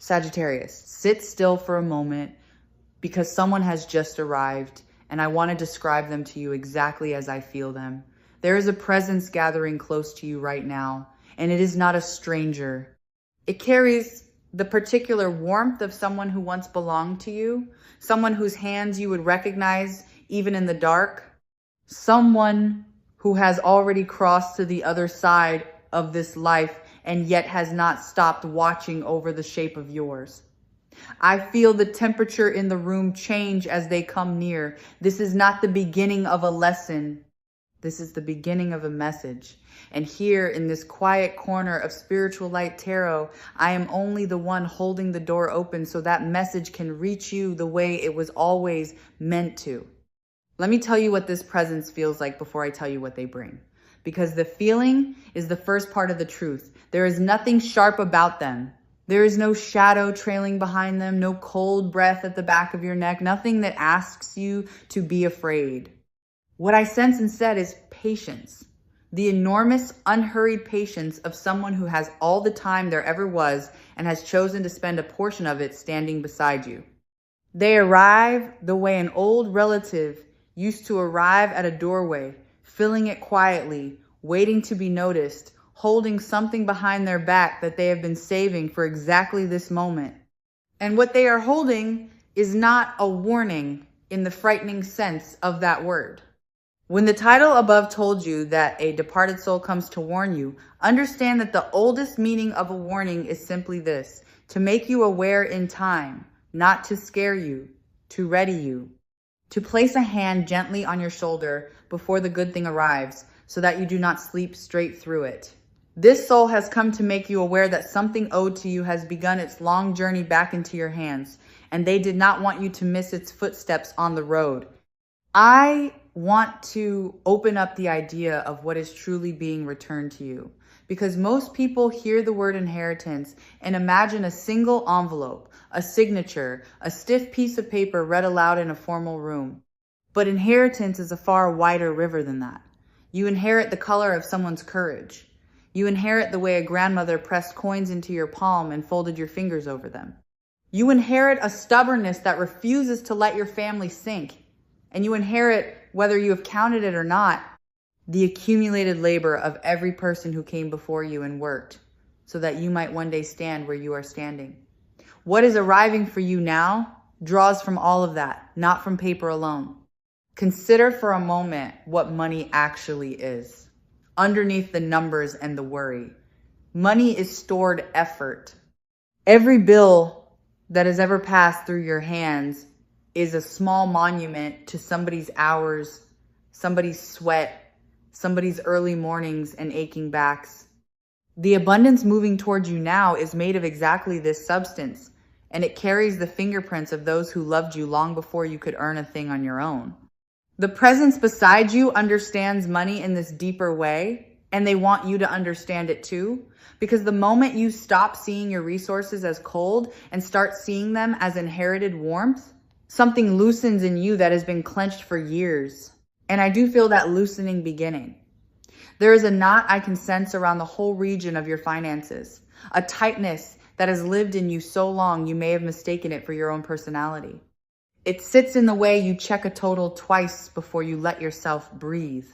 Sagittarius, sit still for a moment because someone has just arrived and I want to describe them to you exactly as I feel them. There is a presence gathering close to you right now, and it is not a stranger. It carries the particular warmth of someone who once belonged to you, someone whose hands you would recognize even in the dark, someone who has already crossed to the other side of this life and yet has not stopped watching over the shape of yours. I feel the temperature in the room change as they come near. This is not the beginning of a lesson. This is the beginning of a message. And here in this quiet corner of Spiritual Light Tarot, I am only the one holding the door open so that message can reach you the way it was always meant to. Let me tell you what this presence feels like before I tell you what they bring. Because the feeling is the first part of the truth. There is nothing sharp about them. There is no shadow trailing behind them, no cold breath at the back of your neck, nothing that asks you to be afraid. What I sense instead is patience. The enormous, unhurried patience of someone who has all the time there ever was and has chosen to spend a portion of it standing beside you. They arrive the way an old relative used to arrive at a doorway, filling it quietly, waiting to be noticed, holding something behind their back that they have been saving for exactly this moment. And what they are holding is not a warning in the frightening sense of that word. When the title above told you that a departed soul comes to warn you, understand that the oldest meaning of a warning is simply this: to make you aware in time, not to scare you, to ready you, to place a hand gently on your shoulder before the good thing arrives so that you do not sleep straight through it. This soul has come to make you aware that something owed to you has begun its long journey back into your hands, and they did not want you to miss its footsteps on the road. I want to open up the idea of what is truly being returned to you, because most people hear the word inheritance and imagine a single envelope, a signature, a stiff piece of paper read aloud in a formal room. But inheritance is a far wider river than that. You inherit the color of someone's courage. You inherit the way a grandmother pressed coins into your palm and folded your fingers over them. You inherit a stubbornness that refuses to let your family sink. And you inherit, whether you have counted it or not, the accumulated labor of every person who came before you and worked so that you might one day stand where you are standing. What is arriving for you now draws from all of that, not from paper alone. Consider for a moment what money actually is. Underneath the numbers and the worry, money is stored effort. Every bill that has ever passed through your hands is a small monument to somebody's hours, somebody's sweat, somebody's early mornings and aching backs. The abundance moving towards you now is made of exactly this substance, and it carries the fingerprints of those who loved you long before you could earn a thing on your own. The presence beside you understands money in this deeper way, and they want you to understand it too, because the moment you stop seeing your resources as cold and start seeing them as inherited warmth, something loosens in you that has been clenched for years. And I do feel that loosening beginning. There is a knot I can sense around the whole region of your finances, a tightness that has lived in you so long you may have mistaken it for your own personality. It sits in the way you check a total twice before you let yourself breathe.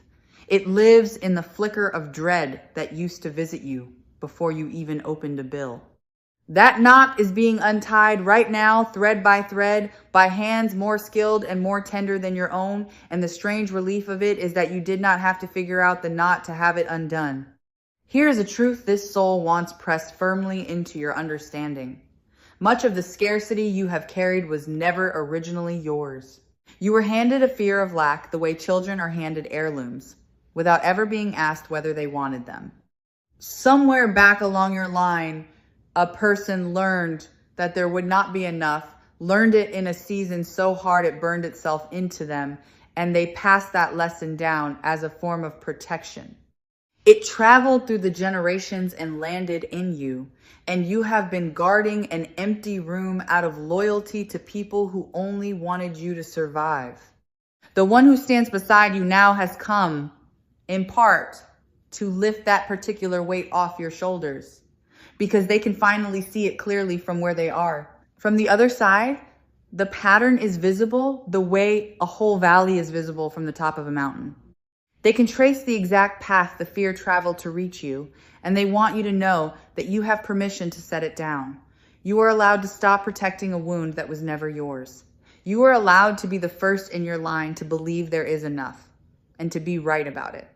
It lives in the flicker of dread that used to visit you before you even opened a bill. That knot is being untied right now, thread by thread, by hands more skilled and more tender than your own, and the strange relief of it is that you did not have to figure out the knot to have it undone. Here is a truth this soul wants pressed firmly into your understanding. Much of the scarcity you have carried was never originally yours. You were handed a fear of lack the way children are handed heirlooms, without ever being asked whether they wanted them. Somewhere back along your line, a person learned that there would not be enough, learned it in a season so hard it burned itself into them, and they passed that lesson down as a form of protection. It traveled through the generations and landed in you, and you have been guarding an empty room out of loyalty to people who only wanted you to survive. The one who stands beside you now has come, in part, to lift that particular weight off your shoulders. because they can finally see it clearly from where they are. From the other side, the pattern is visible the way a whole valley is visible from the top of a mountain. They can trace the exact path the fear traveled to reach you, and they want you to know that you have permission to set it down. You are allowed to stop protecting a wound that was never yours. You are allowed to be the first in your line to believe there is enough and to be right about it.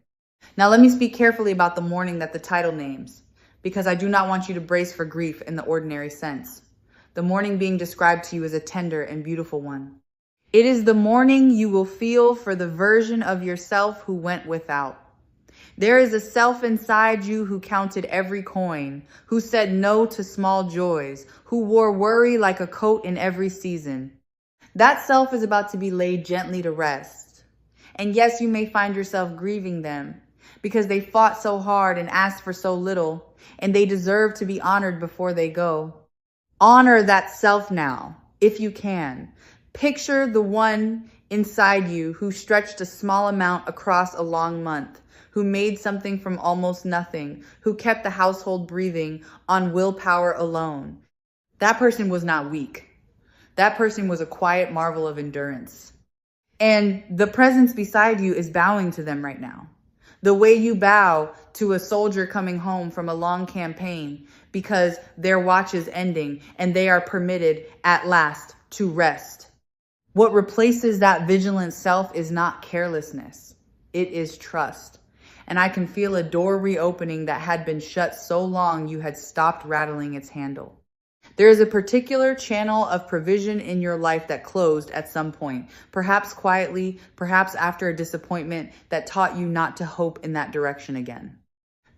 Now let me speak carefully about the mourning that the title names, because I do not want you to brace for grief in the ordinary sense. The mourning being described to you is a tender and beautiful one. It is the mourning you will feel for the version of yourself who went without. There is a self inside you who counted every coin, who said no to small joys, who wore worry like a coat in every season. That self is about to be laid gently to rest. And yes, you may find yourself grieving them because they fought so hard and asked for so little, and they deserve to be honored before they go. Honor that self now, if you can. Picture the one inside you who stretched a small amount across a long month, who made something from almost nothing, who kept the household breathing on willpower alone. That person was not weak. That person was a quiet marvel of endurance. And the presence beside you is bowing to them right now. The way you bow to a soldier coming home from a long campaign because their watch is ending and they are permitted at last to rest. What replaces that vigilant self is not carelessness. It is trust. And I can feel a door reopening that had been shut so long you had stopped rattling its handle. There is a particular channel of provision in your life that closed at some point, perhaps quietly, perhaps after a disappointment that taught you not to hope in that direction again.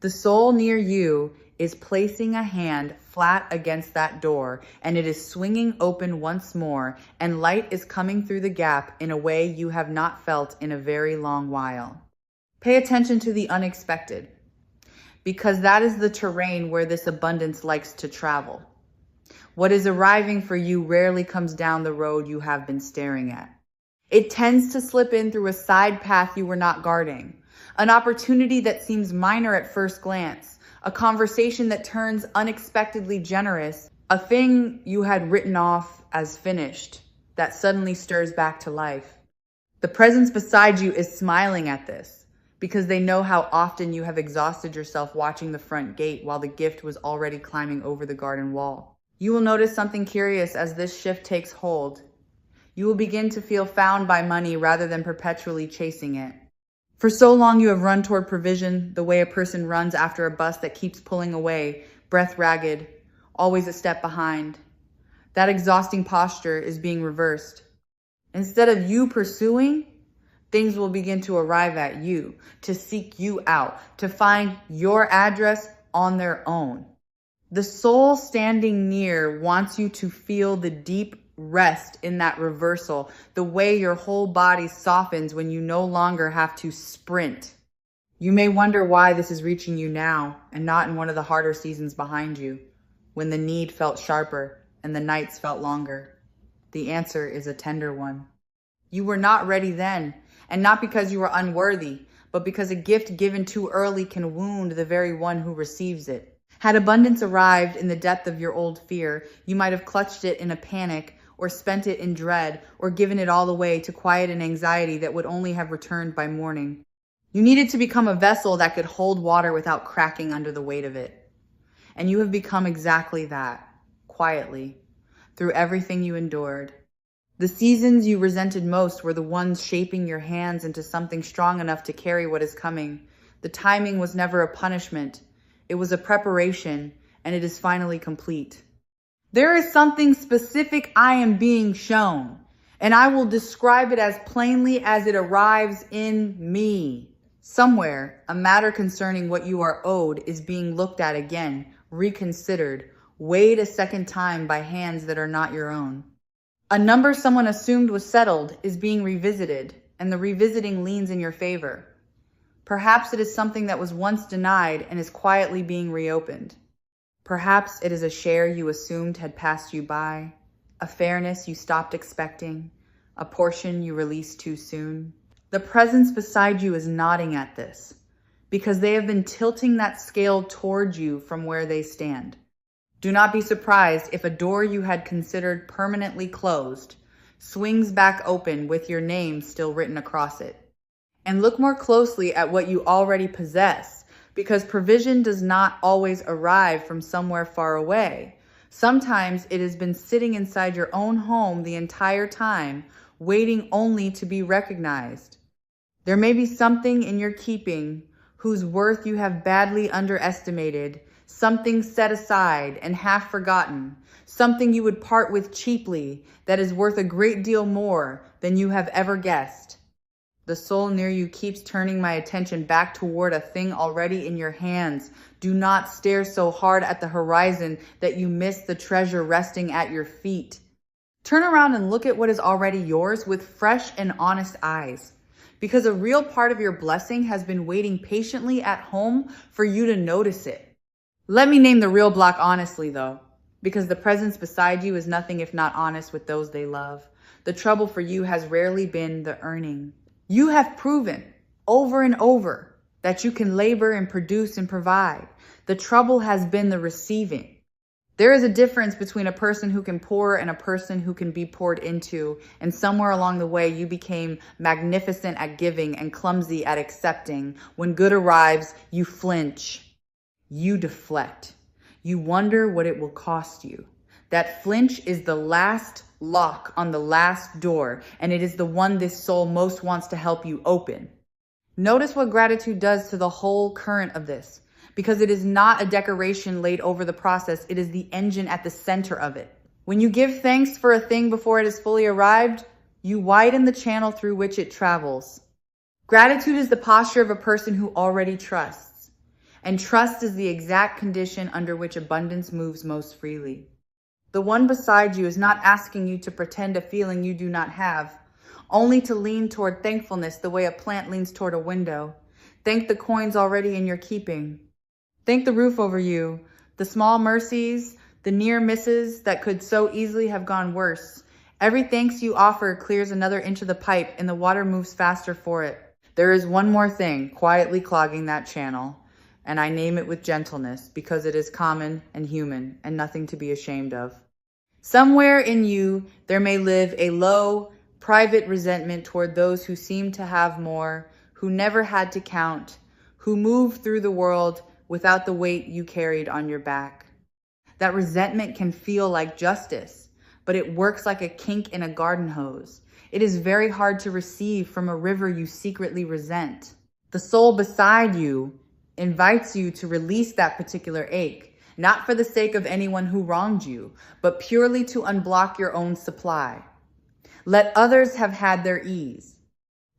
The soul near you is placing a hand flat against that door, and it is swinging open once more, and light is coming through the gap in a way you have not felt in a very long while. Pay attention to the unexpected, because that is the terrain where this abundance likes to travel. What is arriving for you rarely comes down the road you have been staring at. It tends to slip in through a side path you were not guarding, an opportunity that seems minor at first glance, a conversation that turns unexpectedly generous, a thing you had written off as finished that suddenly stirs back to life. The presence beside you is smiling at this because they know how often you have exhausted yourself watching the front gate while the gift was already climbing over the garden wall. You will notice something curious as this shift takes hold. You will begin to feel found by money rather than perpetually chasing it. For so long you have run toward provision the way a person runs after a bus that keeps pulling away, breath ragged, always a step behind. That exhausting posture is being reversed. Instead of you pursuing, things will begin to arrive at you, to seek you out, to find your address on their own. The soul standing near wants you to feel the deep rest in that reversal, the way your whole body softens when you no longer have to sprint. You may wonder why this is reaching you now and not in one of the harder seasons behind you, when the need felt sharper and the nights felt longer. The answer is a tender one. You were not ready then, and not because you were unworthy, but because a gift given too early can wound the very one who receives it. Had abundance arrived in the depth of your old fear, you might have clutched it in a panic or spent it in dread or given it all away to quiet an anxiety that would only have returned by morning. You needed to become a vessel that could hold water without cracking under the weight of it. And you have become exactly that, quietly, through everything you endured. The seasons you resented most were the ones shaping your hands into something strong enough to carry what is coming. The timing was never a punishment. It was a preparation, and it is finally complete. There is something specific I am being shown, and I will describe it as plainly as it arrives in me. Somewhere, a matter concerning what you are owed is being looked at again, reconsidered, weighed a second time by hands that are not your own. A number someone assumed was settled is being revisited, and the revisiting leans in your favor. Perhaps it is something that was once denied and is quietly being reopened. Perhaps it is a share you assumed had passed you by, a fairness you stopped expecting, a portion you released too soon. The presence beside you is nodding at this because they have been tilting that scale toward you from where they stand. Do not be surprised if a door you had considered permanently closed swings back open with your name still written across it. And look more closely at what you already possess, because provision does not always arrive from somewhere far away. Sometimes it has been sitting inside your own home the entire time, waiting only to be recognized. There may be something in your keeping whose worth you have badly underestimated, something set aside and half forgotten, something you would part with cheaply that is worth a great deal more than you have ever guessed. The soul near you keeps turning my attention back toward a thing already in your hands. Do not stare so hard at the horizon that you miss the treasure resting at your feet. Turn around and look at what is already yours with fresh and honest eyes, because a real part of your blessing has been waiting patiently at home for you to notice it. Let me name the real block honestly, though, because the presence beside you is nothing if not honest with those they love. The trouble for you has rarely been the earning. You have proven over and over that you can labor and produce and provide. The trouble has been the receiving. There is a difference between a person who can pour and a person who can be poured into, and somewhere along the way you became magnificent at giving and clumsy at accepting. When good arrives, you flinch. You deflect. You wonder what it will cost you. That flinch is the last lock on the last door, and it is the one this soul most wants to help you open. Notice what gratitude does to the whole current of this, because it is not a decoration laid over the process. It is the engine at the center of it. When you give thanks for a thing before it has fully arrived, you widen the channel through which it travels. Gratitude is the posture of a person who already trusts, and trust is the exact condition under which abundance moves most freely. The one beside you is not asking you to pretend a feeling you do not have, only to lean toward thankfulness the way a plant leans toward a window. Thank the coins already in your keeping. Thank the roof over you, the small mercies, the near misses that could so easily have gone worse. Every thanks you offer clears another inch of the pipe, and the water moves faster for it. There is one more thing quietly clogging that channel, and I name it with gentleness because it is common and human and nothing to be ashamed of. Somewhere in you, there may live a low, private resentment toward those who seem to have more, who never had to count, who move through the world without the weight you carried on your back. That resentment can feel like justice, but it works like a kink in a garden hose. It is very hard to receive from a river you secretly resent. The soul beside you invites you to release that particular ache, not for the sake of anyone who wronged you, but purely to unblock your own supply. Let others have had their ease.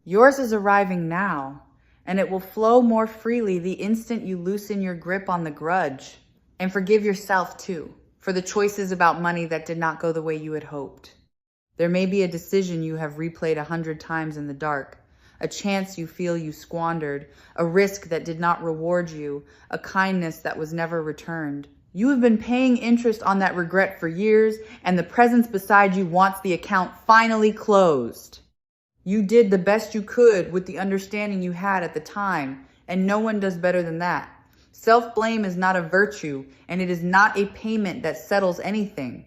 Yours is arriving now, and it will flow more freely the instant you loosen your grip on the grudge. And forgive yourself too, for the choices about money that did not go the way you had hoped. There may be a decision you have replayed 100 times in the dark, a chance you feel you squandered, a risk that did not reward you, a kindness that was never returned. You have been paying interest on that regret for years, and the presence beside you wants the account finally closed. You did the best you could with the understanding you had at the time, and no one does better than that. Self-blame is not a virtue, and it is not a payment that settles anything.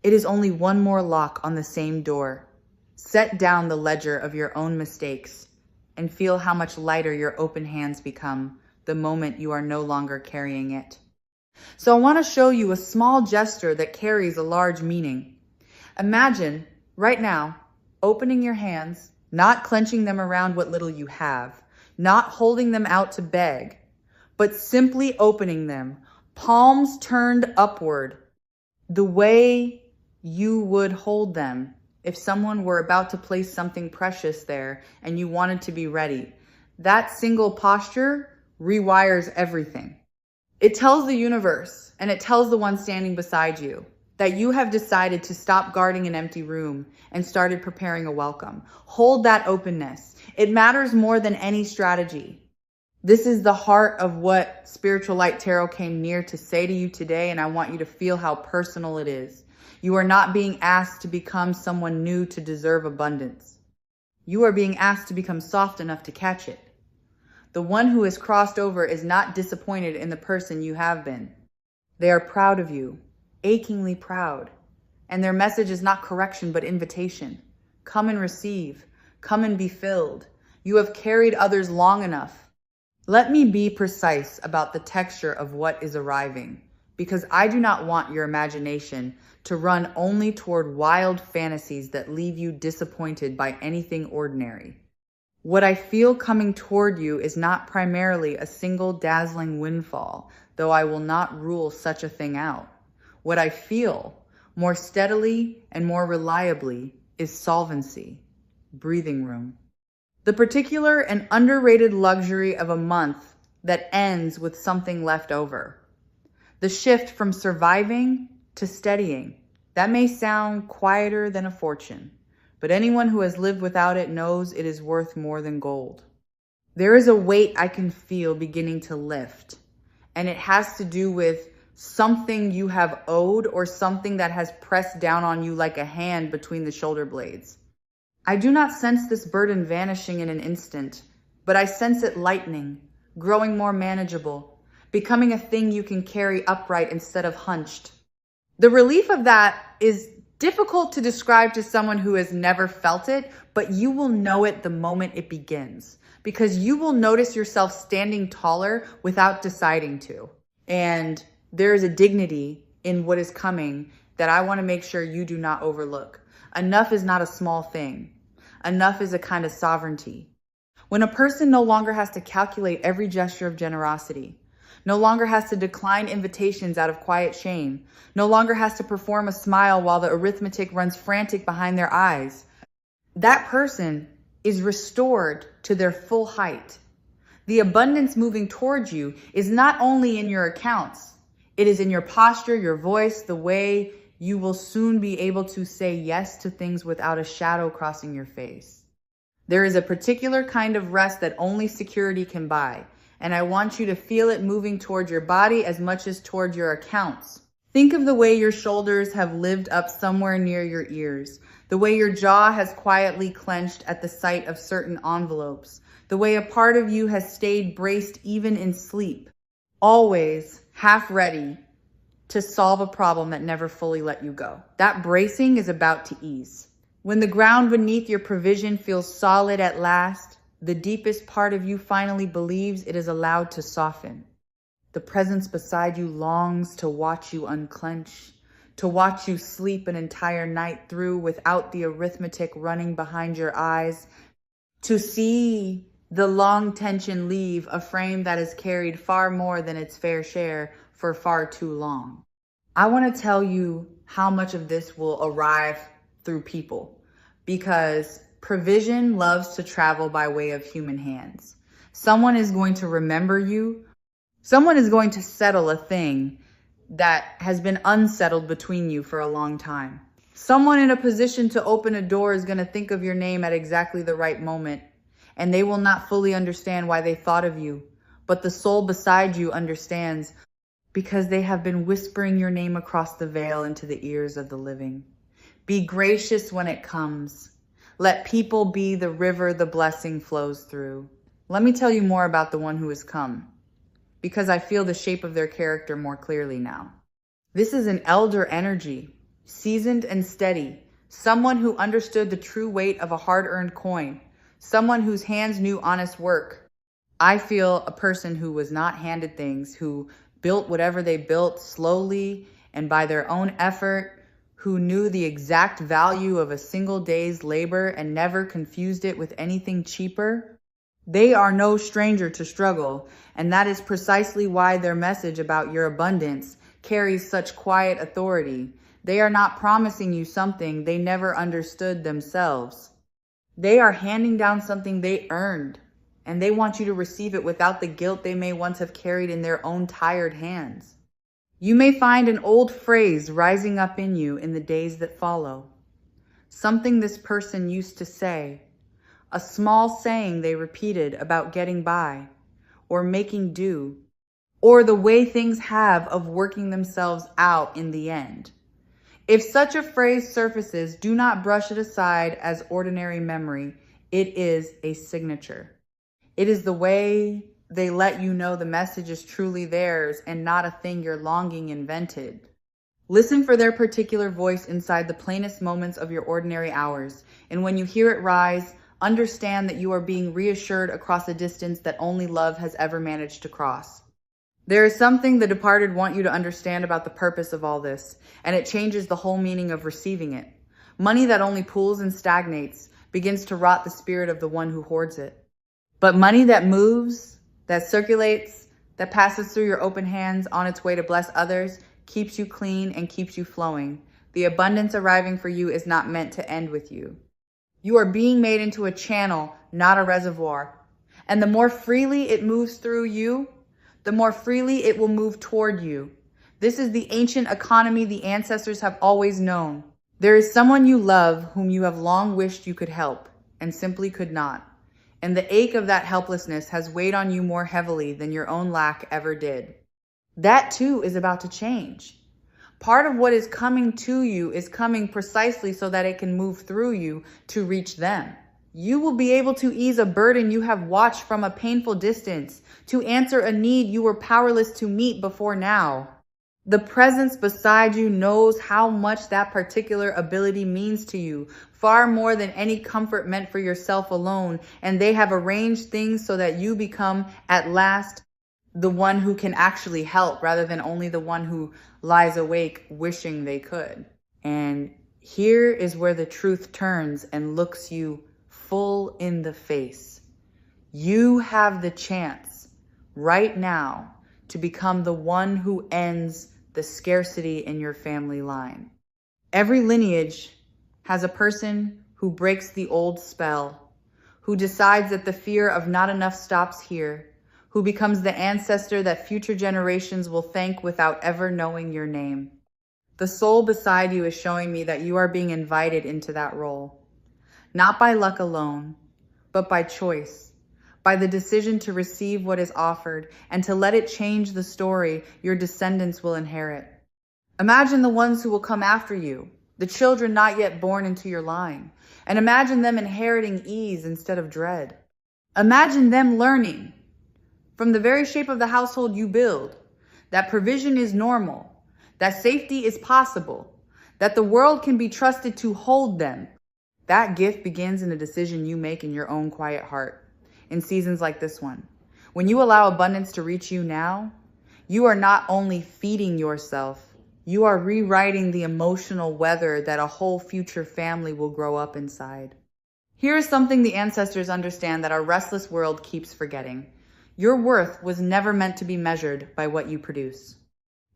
It is only one more lock on the same door. Set down the ledger of your own mistakes and feel how much lighter your open hands become the moment you are no longer carrying it. So I want to show you a small gesture that carries a large meaning. Imagine, right now, opening your hands, not clenching them around what little you have, not holding them out to beg, but simply opening them, palms turned upward, the way you would hold them if someone were about to place something precious there and you wanted to be ready. That single posture rewires everything. It tells the universe, and it tells the one standing beside you, that you have decided to stop guarding an empty room and started preparing a welcome. Hold that openness. It matters more than any strategy. This is the heart of what Spiritual Light Tarot came near to say to you today, and I want you to feel how personal it is. You are not being asked to become someone new to deserve abundance. You are being asked to become soft enough to catch it. The one who has crossed over is not disappointed in the person you have been. They are proud of you, achingly proud. And their message is not correction, but invitation. Come and receive. Come and be filled. You have carried others long enough. Let me be precise about the texture of what is arriving, because I do not want your imagination to run only toward wild fantasies that leave you disappointed by anything ordinary. What I feel coming toward you is not primarily a single dazzling windfall, though I will not rule such a thing out. What I feel, more steadily and more reliably, is solvency, breathing room. The particular and underrated luxury of a month that ends with something left over. The shift from surviving to steadying. That may sound quieter than a fortune, but anyone who has lived without it knows it is worth more than gold. There is a weight I can feel beginning to lift, and it has to do with something you have owed or something that has pressed down on you like a hand between the shoulder blades. I do not sense this burden vanishing in an instant, but I sense it lightening, growing more manageable, becoming a thing you can carry upright instead of hunched. The relief of that is difficult to describe to someone who has never felt it, but you will know it the moment it begins, because you will notice yourself standing taller without deciding to. And there is a dignity in what is coming that I want to make sure you do not overlook. Enough is not a small thing. Enough is a kind of sovereignty. When a person no longer has to calculate every gesture of generosity, no longer has to decline invitations out of quiet shame, no longer has to perform a smile while the arithmetic runs frantic behind their eyes, that person is restored to their full height. The abundance moving towards you is not only in your accounts, it is in your posture, your voice, the way you will soon be able to say yes to things without a shadow crossing your face. There is a particular kind of rest that only security can buy, and I want you to feel it moving toward your body as much as toward your accounts. Think of the way your shoulders have lived up somewhere near your ears, the way your jaw has quietly clenched at the sight of certain envelopes, the way a part of you has stayed braced even in sleep, always half ready to solve a problem that never fully let you go. That bracing is about to ease. When the ground beneath your provision feels solid at last, the deepest part of you finally believes it is allowed to soften. The presence beside you longs to watch you unclench, to watch you sleep an entire night through without the arithmetic running behind your eyes, to see the long tension leave a frame that has carried far more than its fair share for far too long. I want to tell you how much of this will arrive through people, because provision loves to travel by way of human hands. Someone is going to remember you. Someone is going to settle a thing that has been unsettled between you for a long time. Someone in a position to open a door is going to think of your name at exactly the right moment, and they will not fully understand why they thought of you, but the soul beside you understands, because they have been whispering your name across the veil into the ears of the living. Be gracious when it comes. Let people be the river the blessing flows through. Let me tell you more about the one who has come, because I feel the shape of their character more clearly now. This is an elder energy, seasoned and steady, someone who understood the true weight of a hard-earned coin, someone whose hands knew honest work. I feel a person who was not handed things, who built whatever they built slowly and by their own effort, who knew the exact value of a single day's labor and never confused it with anything cheaper. They are no stranger to struggle, and that is precisely why their message about your abundance carries such quiet authority. They are not promising you something they never understood themselves. They are handing down something they earned, and they want you to receive it without the guilt they may once have carried in their own tired hands. You may find an old phrase rising up in you in the days that follow. Something this person used to say, a small saying they repeated about getting by, or making do, or the way things have of working themselves out in the end. If such a phrase surfaces, do not brush it aside as ordinary memory. It is a signature. It is the way they let you know the message is truly theirs and not a thing your longing invented. Listen for their particular voice inside the plainest moments of your ordinary hours, and when you hear it rise, understand that you are being reassured across a distance that only love has ever managed to cross. There is something the departed want you to understand about the purpose of all this, and it changes the whole meaning of receiving it. Money that only pools and stagnates begins to rot the spirit of the one who hoards it. But money that moves, that circulates, that passes through your open hands on its way to bless others, keeps you clean and keeps you flowing. The abundance arriving for you is not meant to end with you. You are being made into a channel, not a reservoir. And the more freely it moves through you, the more freely it will move toward you. This is the ancient economy the ancestors have always known. There is someone you love whom you have long wished you could help and simply could not. And the ache of that helplessness has weighed on you more heavily than your own lack ever did. That too is about to change. Part of what is coming to you is coming precisely so that it can move through you to reach them. You will be able to ease a burden you have watched from a painful distance, to answer a need you were powerless to meet before now. The presence beside you knows how much that particular ability means to you, far more than any comfort meant for yourself alone, and they have arranged things so that you become, at last, the one who can actually help rather than only the one who lies awake wishing they could. And here is where the truth turns and looks you full in the face. You have the chance right now to become the one who ends the scarcity in your family line. Every lineage has a person who breaks the old spell, who decides that the fear of not enough stops here, who becomes the ancestor that future generations will thank without ever knowing your name. The soul beside you is showing me that you are being invited into that role, not by luck alone, but by choice, by the decision to receive what is offered and to let it change the story your descendants will inherit. Imagine the ones who will come after you, the children not yet born into your line, and imagine them inheriting ease instead of dread. Imagine them learning from the very shape of the household you build, that provision is normal, that safety is possible, that the world can be trusted to hold them. That gift begins in a decision you make in your own quiet heart, in seasons like this one. When you allow abundance to reach you now, you are not only feeding yourself, you are rewriting the emotional weather that a whole future family will grow up inside. Here is something the ancestors understand that our restless world keeps forgetting. Your worth was never meant to be measured by what you produce.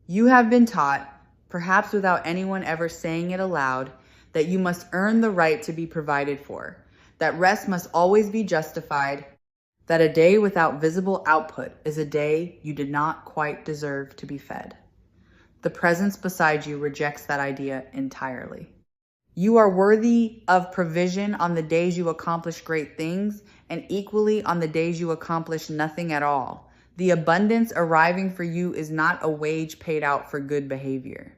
You have been taught, perhaps without anyone ever saying it aloud, that you must earn the right to be provided for, that rest must always be justified, that a day without visible output is a day you did not quite deserve to be fed. The presence beside you rejects that idea entirely. You are worthy of provision on the days you accomplish great things, and equally on the days you accomplish nothing at all. The abundance arriving for you is not a wage paid out for good behavior.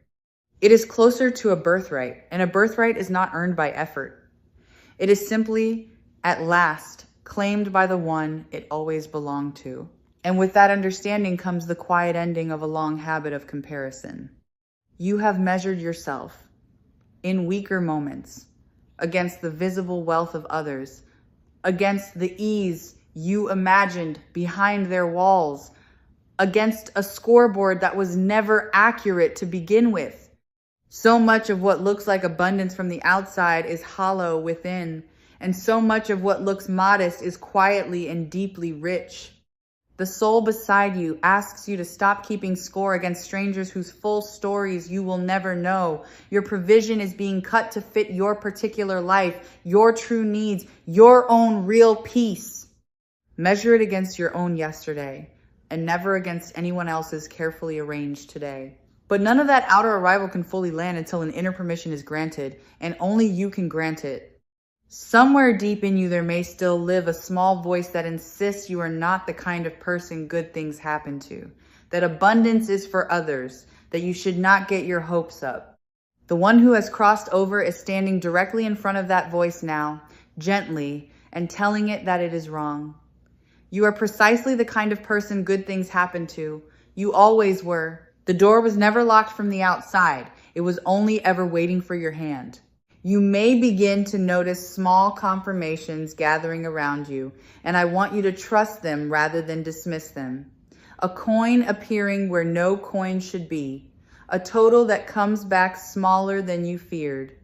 It is closer to a birthright, and a birthright is not earned by effort. It is simply, at last, claimed by the one it always belonged to. And with that understanding comes the quiet ending of a long habit of comparison. You have measured yourself in weaker moments against the visible wealth of others, against the ease you imagined behind their walls, against a scoreboard that was never accurate to begin with. So much of what looks like abundance from the outside is hollow within, and so much of what looks modest is quietly and deeply rich. The soul beside you asks you to stop keeping score against strangers whose full stories you will never know. Your provision is being cut to fit your particular life, your true needs, your own real peace. Measure it against your own yesterday, and never against anyone else's carefully arranged today. But none of that outer arrival can fully land until an inner permission is granted, and only you can grant it. Somewhere deep in you there may still live a small voice that insists you are not the kind of person good things happen to, that abundance is for others, that you should not get your hopes up. The one who has crossed over is standing directly in front of that voice now, gently, and telling it that it is wrong. You are precisely the kind of person good things happen to. You always were. The door was never locked from the outside. It was only ever waiting for your hand. You may begin to notice small confirmations gathering around you, and I want you to trust them rather than dismiss them. A coin appearing where no coin should be. A total that comes back smaller than you feared.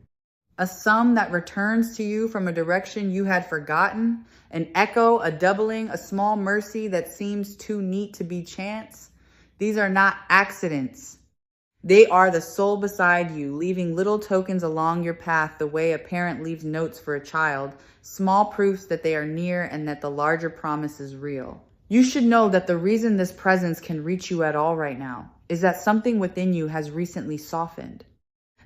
A sum that returns to you from a direction you had forgotten. An echo, a doubling, a small mercy that seems too neat to be chance. These are not accidents. They are the soul beside you, leaving little tokens along your path the way a parent leaves notes for a child, small proofs that they are near and that the larger promise is real. You should know that the reason this presence can reach you at all right now is that something within you has recently softened.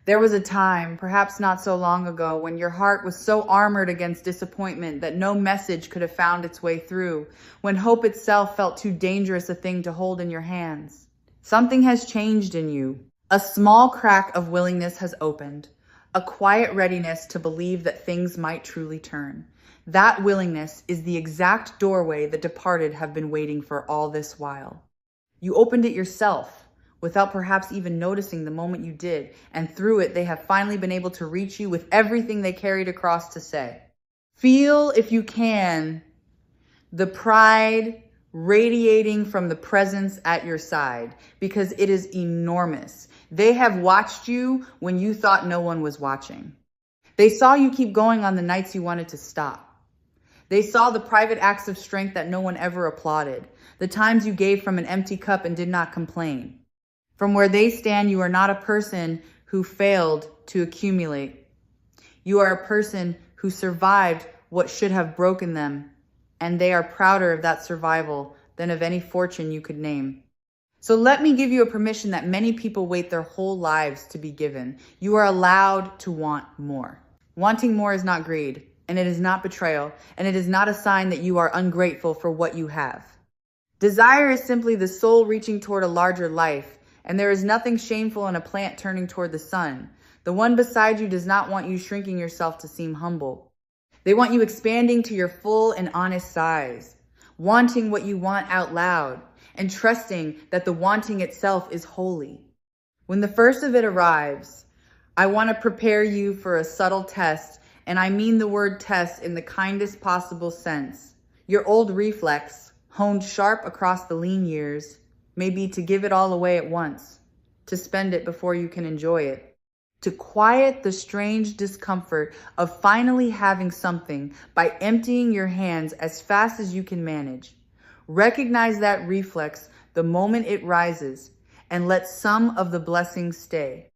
There was a time, perhaps not so long ago, when your heart was so armored against disappointment that no message could have found its way through, when hope itself felt too dangerous a thing to hold in your hands. Something has changed in you. A small crack of willingness has opened, a quiet readiness to believe that things might truly turn. That willingness is the exact doorway the departed have been waiting for all this while. You opened it yourself, without perhaps even noticing the moment you did, and through it they have finally been able to reach you with everything they carried across to say. Feel, if you can, the pride radiating from the presence at your side, because it is enormous. They have watched you when you thought no one was watching. They saw you keep going on the nights you wanted to stop. They saw the private acts of strength that no one ever applauded, the times you gave from an empty cup and did not complain. From where they stand, you are not a person who failed to accumulate. You are a person who survived what should have broken them, and they are prouder of that survival than of any fortune you could name. So let me give you a permission that many people wait their whole lives to be given. You are allowed to want more. Wanting more is not greed, and it is not betrayal, and it is not a sign that you are ungrateful for what you have. Desire is simply the soul reaching toward a larger life, and there is nothing shameful in a plant turning toward the sun. The one beside you does not want you shrinking yourself to seem humble. They want you expanding to your full and honest size, wanting what you want out loud, and trusting that the wanting itself is holy. When the first of it arrives, I want to prepare you for a subtle test, and I mean the word test in the kindest possible sense. Your old reflex, honed sharp across the lean years, may be to give it all away at once, to spend it before you can enjoy it, to quiet the strange discomfort of finally having something by emptying your hands as fast as you can manage. Recognize that reflex the moment it rises and let some of the blessings stay.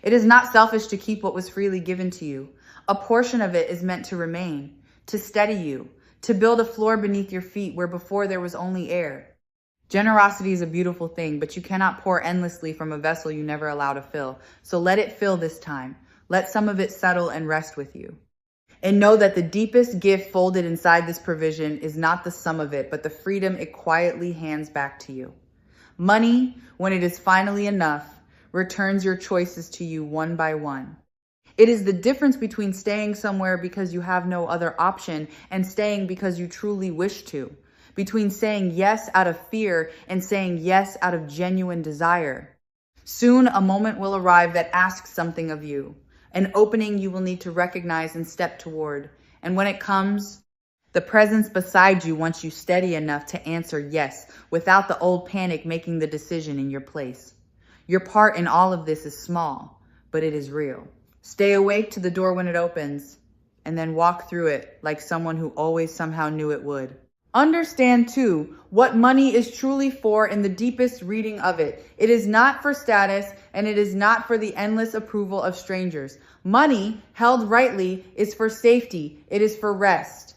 It is not selfish to keep what was freely given to you. A portion of it is meant to remain, to steady you, to build a floor beneath your feet where before there was only air. Generosity is a beautiful thing, but you cannot pour endlessly from a vessel you never allow to fill. So let it fill this time. Let some of it settle and rest with you. And know that the deepest gift folded inside this provision is not the sum of it, but the freedom it quietly hands back to you. Money, when it is finally enough, returns your choices to you one by one. It is the difference between staying somewhere because you have no other option and staying because you truly wish to. Between saying yes out of fear and saying yes out of genuine desire. Soon a moment will arrive that asks something of you. An opening you will need to recognize and step toward. And when it comes, the presence beside you wants you steady enough to answer yes without the old panic making the decision in your place. Your part in all of this is small, but it is real. Stay awake to the door when it opens, and then walk through it like someone who always somehow knew it would. Understand, too, what money is truly for in the deepest reading of it. It is not for status, and it is not for the endless approval of strangers. Money, held rightly, is for safety. It is for rest.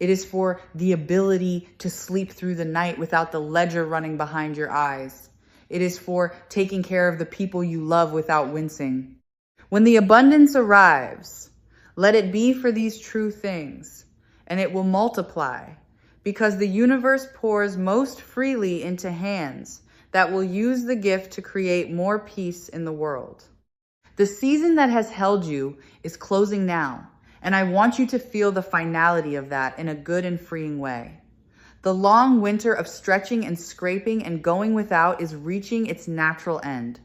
It is for the ability to sleep through the night without the ledger running behind your eyes. It is for taking care of the people you love without wincing. When the abundance arrives, let it be for these true things, and it will multiply. Because the universe pours most freely into hands that will use the gift to create more peace in the world. The season that has held you is closing now, and I want you to feel the finality of that in a good and freeing way. The long winter of stretching and scraping and going without is reaching its natural end.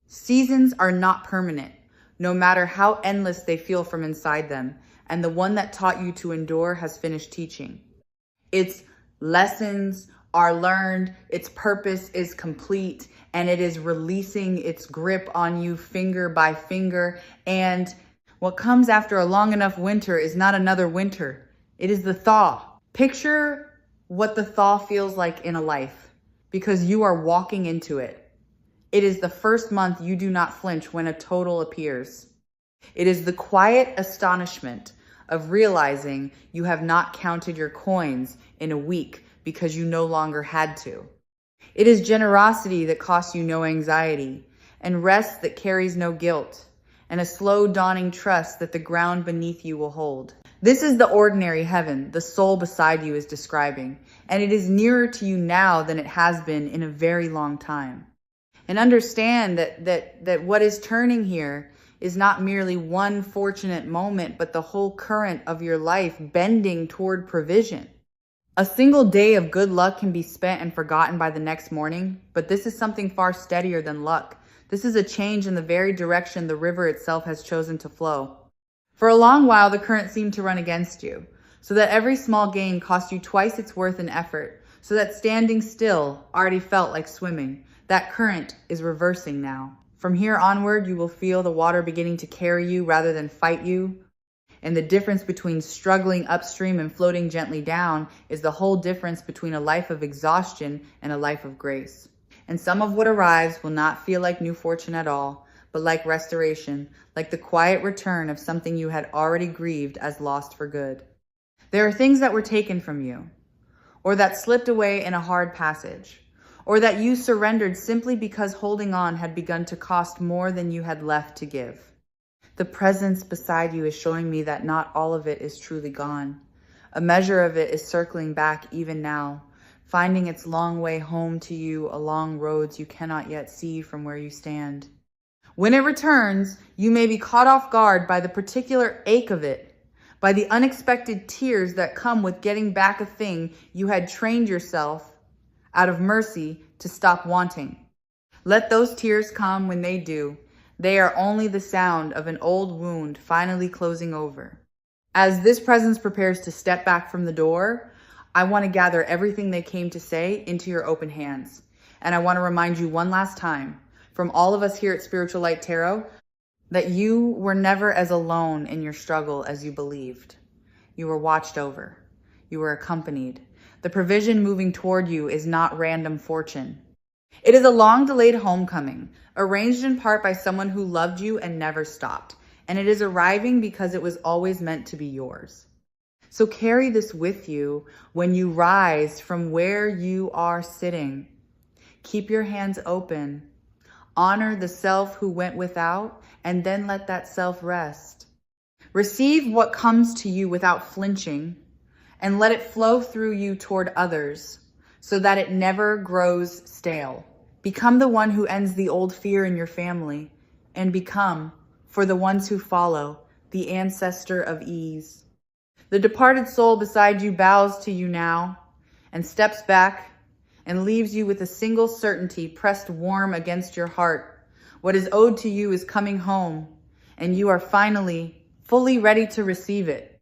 Seasons are not permanent, no matter how endless they feel from inside them, and the one that taught you to endure has finished teaching. Its lessons are learned, its purpose is complete, and it is releasing its grip on you finger by finger. And what comes after a long enough winter is not another winter. It is the thaw. Picture what the thaw feels like in a life, because you are walking into it. It is the first month you do not flinch when a total appears. It is the quiet astonishment of realizing you have not counted your coins in a week because you no longer had to. It is generosity that costs you no anxiety, and rest that carries no guilt, and a slow dawning trust that the ground beneath you will hold. This is the ordinary heaven the soul beside you is describing, and it is nearer to you now than it has been in a very long time. And understand that what is turning here is not merely one fortunate moment, but the whole current of your life bending toward provision. A single day of good luck can be spent and forgotten by the next morning, but this is something far steadier than luck. This is a change in the very direction the river itself has chosen to flow. For a long while, the current seemed to run against you, so that every small gain cost you twice its worth in effort, so that standing still already felt like swimming. That current is reversing now. From here onward, you will feel the water beginning to carry you rather than fight you. And the difference between struggling upstream and floating gently down is the whole difference between a life of exhaustion and a life of grace. And some of what arrives will not feel like new fortune at all, but like restoration, like the quiet return of something you had already grieved as lost for good. There are things that were taken from you, or that slipped away in a hard passage, or that you surrendered simply because holding on had begun to cost more than you had left to give. The presence beside you is showing me that not all of it is truly gone. A measure of it is circling back even now, finding its long way home to you along roads you cannot yet see from where you stand. When it returns, you may be caught off guard by the particular ache of it, by the unexpected tears that come with getting back a thing you had trained yourself out of mercy to stop wanting. Let those tears come when they do. They are only the sound of an old wound finally closing over. As this presence prepares to step back from the door, I want to gather everything they came to say into your open hands. And I want to remind you one last time, from all of us here at Spiritual Light Tarot, that you were never as alone in your struggle as you believed. You were watched over. You were accompanied. The provision moving toward you is not random fortune. It is a long-delayed homecoming, arranged in part by someone who loved you and never stopped. And it is arriving because it was always meant to be yours. So carry this with you when you rise from where you are sitting. Keep your hands open. Honor the self who went without, and then let that self rest. Receive what comes to you without flinching, and let it flow through you toward others so that it never grows stale. Become the one who ends the old fear in your family, and become, for the ones who follow, the ancestor of ease. The departed soul beside you bows to you now and steps back and leaves you with a single certainty pressed warm against your heart. What is owed to you is coming home, and you are finally fully ready to receive it.